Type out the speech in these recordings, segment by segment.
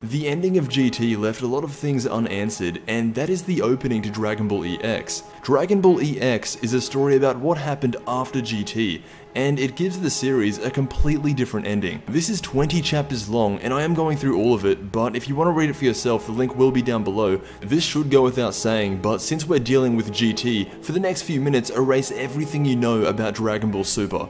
The ending of GT left a lot of things unanswered, and that is the opening to Dragon Ball EX. Dragon Ball EX is a story about what happened after GT, and it gives the series a completely different ending. This is 20 chapters long, and I am going through all of it, but if you want to read it for yourself, the link will be down below. This should go without saying, but since we're dealing with GT, for the next few minutes erase everything you know about Dragon Ball Super.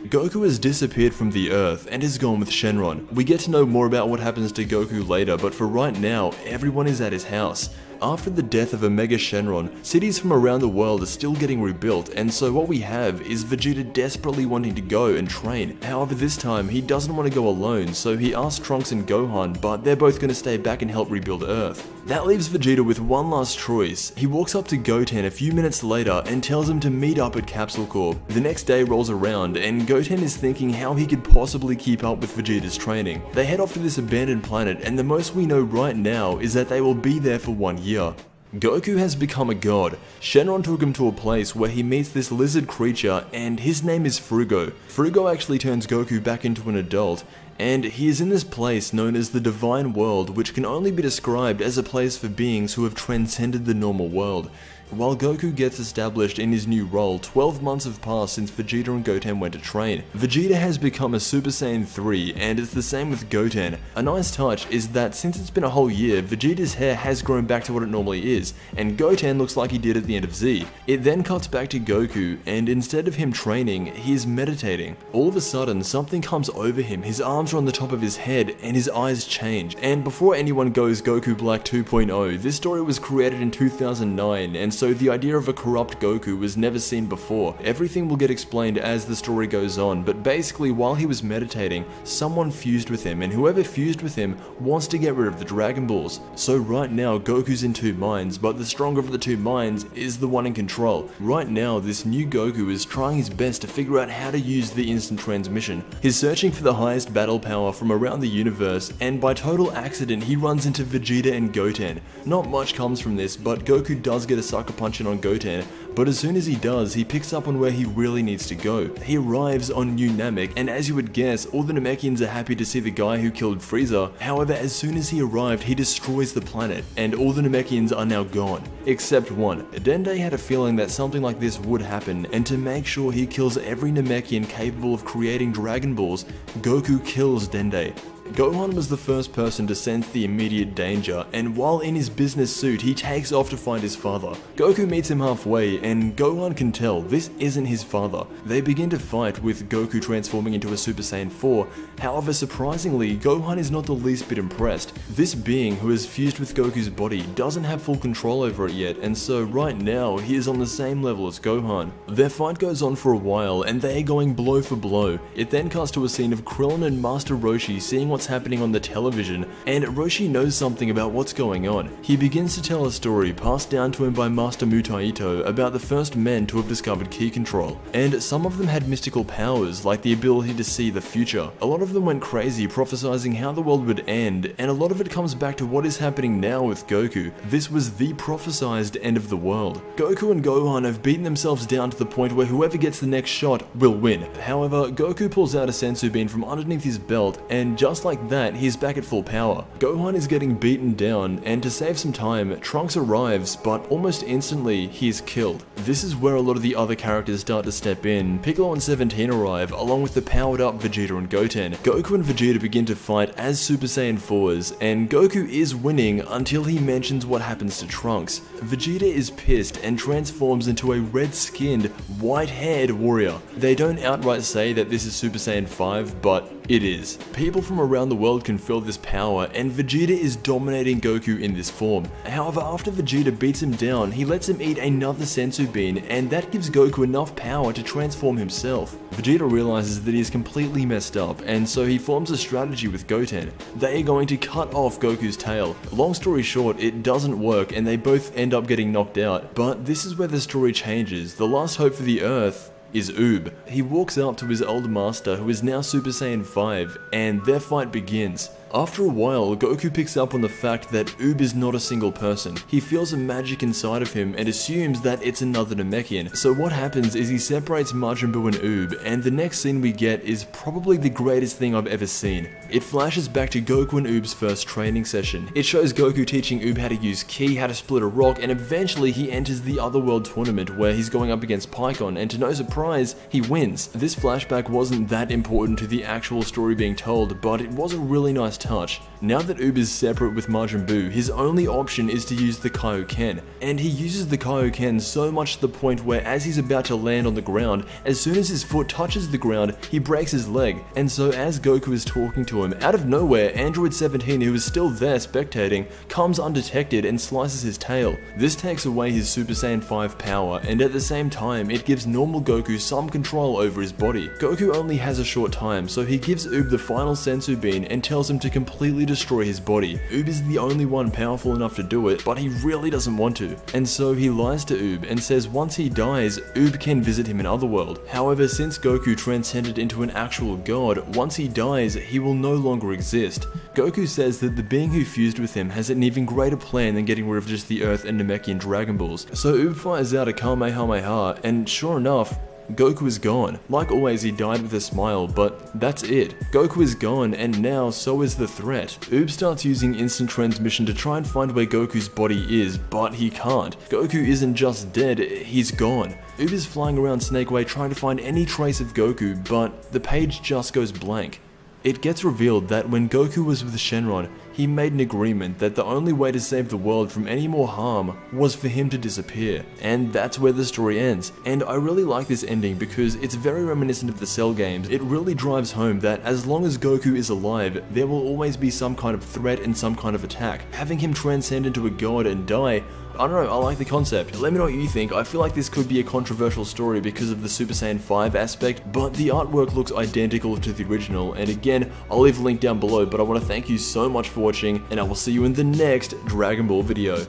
Goku has disappeared from the Earth and is gone with Shenron. We get to know more about what happens to Goku later, but for right now, everyone is at his house. After the death of Omega Shenron, cities from around the world are still getting rebuilt, and so what we have is Vegeta desperately wanting to go and train. However, this time he doesn't want to go alone, so he asks Trunks and Gohan, but they're both going to stay back and help rebuild Earth. That leaves Vegeta with one last choice. He walks up to Goten a few minutes later and tells him to meet up at Capsule Corp. The next day rolls around, and Goten is thinking how he could possibly keep up with Vegeta's training. They head off to this abandoned planet, and the most we know right now is that they will be there for 1 year. Goku has become a god. Shenron took him to a place where he meets this lizard creature, and his name is Frugo. Frugo actually turns Goku back into an adult, and he is in this place known as the Divine World, which can only be described as a place for beings who have transcended the normal world. While Goku gets established in his new role, 12 months have passed since Vegeta and Goten went to train. Vegeta has become a Super Saiyan 3, and it's the same with Goten. A nice touch is that since it's been a whole year, Vegeta's hair has grown back to what it normally is, and Goten looks like he did at the end of Z. It then cuts back to Goku, and instead of him training, he is meditating. All of a sudden, something comes over him, his arms are on the top of his head, and his eyes change. And before anyone goes Goku Black 2.0, this story was created in 2009, and so the idea of a corrupt Goku was never seen before. Everything will get explained as the story goes on, but basically while he was meditating, someone fused with him, and whoever fused with him wants to get rid of the Dragon Balls. So right now Goku's in two minds, but the stronger of the two minds is the one in control. Right now this new Goku is trying his best to figure out how to use the instant transmission. He's searching for the highest battle power from around the universe, and by total accident he runs into Vegeta and Goten. Not much comes from this, but Goku does get a sucker punch in on Goten, but as soon as he does, he picks up on where he really needs to go. He arrives on New Namek, and as you would guess, all the Namekians are happy to see the guy who killed Frieza. However, as soon as he arrived, he destroys the planet, and all the Namekians are now gone. Except one. Dende had a feeling that something like this would happen, and to make sure he kills every Namekian capable of creating Dragon Balls, Goku kills Dende. Gohan was the first person to sense the immediate danger, and while in his business suit, he takes off to find his father. Goku meets him halfway, and Gohan can tell this isn't his father. They begin to fight, with Goku transforming into a Super Saiyan 4. However, surprisingly, Gohan is not the least bit impressed. This being who has fused with Goku's body doesn't have full control over it yet, and so right now, he is on the same level as Gohan. Their fight goes on for a while, and they are going blow for blow. It then cuts to a scene of Krillin and Master Roshi seeing what's happening on the television, and Roshi knows something about what's going on. He begins to tell a story passed down to him by Master Mutaito about the first men to have discovered ki control, and some of them had mystical powers like the ability to see the future. A lot of them went crazy prophesizing how the world would end, and a lot of it comes back to what is happening now with Goku. This was the prophesized end of the world. Goku and Gohan have beaten themselves down to the point where whoever gets the next shot will win. However, Goku pulls out a sensu bean from underneath his belt, and just like that, he's back at full power. Gohan is getting beaten down, and to save some time, Trunks arrives, but almost instantly, he is killed. This is where a lot of the other characters start to step in. Piccolo and 17 arrive, along with the powered up Vegeta and Goten. Goku and Vegeta begin to fight as Super Saiyan 4s, and Goku is winning until he mentions what happens to Trunks. Vegeta is pissed and transforms into a red-skinned, white-haired warrior. They don't outright say that this is Super Saiyan 5, but it is. People from around the world can feel this power, and Vegeta is dominating Goku in this form. However, after Vegeta beats him down, he lets him eat another sensu bean, and that gives Goku enough power to transform himself. Vegeta realizes that he is completely messed up, and so he forms a strategy with Goten. They are going to cut off Goku's tail. Long story short, it doesn't work, and they both end up getting knocked out. But this is where the story changes. The last hope for the Earth is Uub. He walks up to his old master, who is now Super Saiyan 5, and their fight begins. After a while, Goku picks up on the fact that Uub is not a single person. He feels a magic inside of him and assumes that it's another Namekian. So what happens is he separates Majin Buu and Uub, and the next scene we get is probably the greatest thing I've ever seen. It flashes back to Goku and Uub's first training session. It shows Goku teaching Uub how to use Ki, how to split a rock, and eventually he enters the Otherworld tournament where he's going up against Pikkon, and to no surprise, he wins. This flashback wasn't that important to the actual story being told, but it was a really nice touch. Now that Uub is separate with Majin Buu, his only option is to use the Kaioken, and he uses the Kaioken so much to the point where as he's about to land on the ground, as soon as his foot touches the ground, he breaks his leg. And so as Goku is talking to him, out of nowhere, Android 17, who is still there spectating, comes undetected and slices his tail. This takes away his Super Saiyan 5 power, and at the same time, it gives normal Goku some control over his body. Goku only has a short time, so he gives Uub the final Sensu Bean and tells him to completely destroy his body. Uub is the only one powerful enough to do it, but he really doesn't want to. And so he lies to Uub and says once he dies, Uub can visit him in Otherworld. However, since Goku transcended into an actual god, once he dies, he will no longer exist. Goku says that the being who fused with him has an even greater plan than getting rid of just the Earth and Namekian Dragon Balls. So Uub fires out a Kamehameha, and sure enough, Goku is gone. Like always, he died with a smile, but that's it. Goku is gone, and now so is the threat. Uub starts using instant transmission to try and find where Goku's body is, but he can't. Goku isn't just dead, he's gone. Uub is flying around Snake Way trying to find any trace of Goku, but the page just goes blank. It gets revealed that when Goku was with Shenron, he made an agreement that the only way to save the world from any more harm was for him to disappear. And that's where the story ends. And I really like this ending because it's very reminiscent of the Cell games. It really drives home that as long as Goku is alive, there will always be some kind of threat and some kind of attack. Having him transcend into a god and die, I don't know, I like the concept. Let me know what you think. I feel like this could be a controversial story because of the Super Saiyan 5 aspect, but the artwork looks identical to the original, and again, I'll leave a link down below, but I want to thank you so much for watching, and I will see you in the next Dragon Ball video.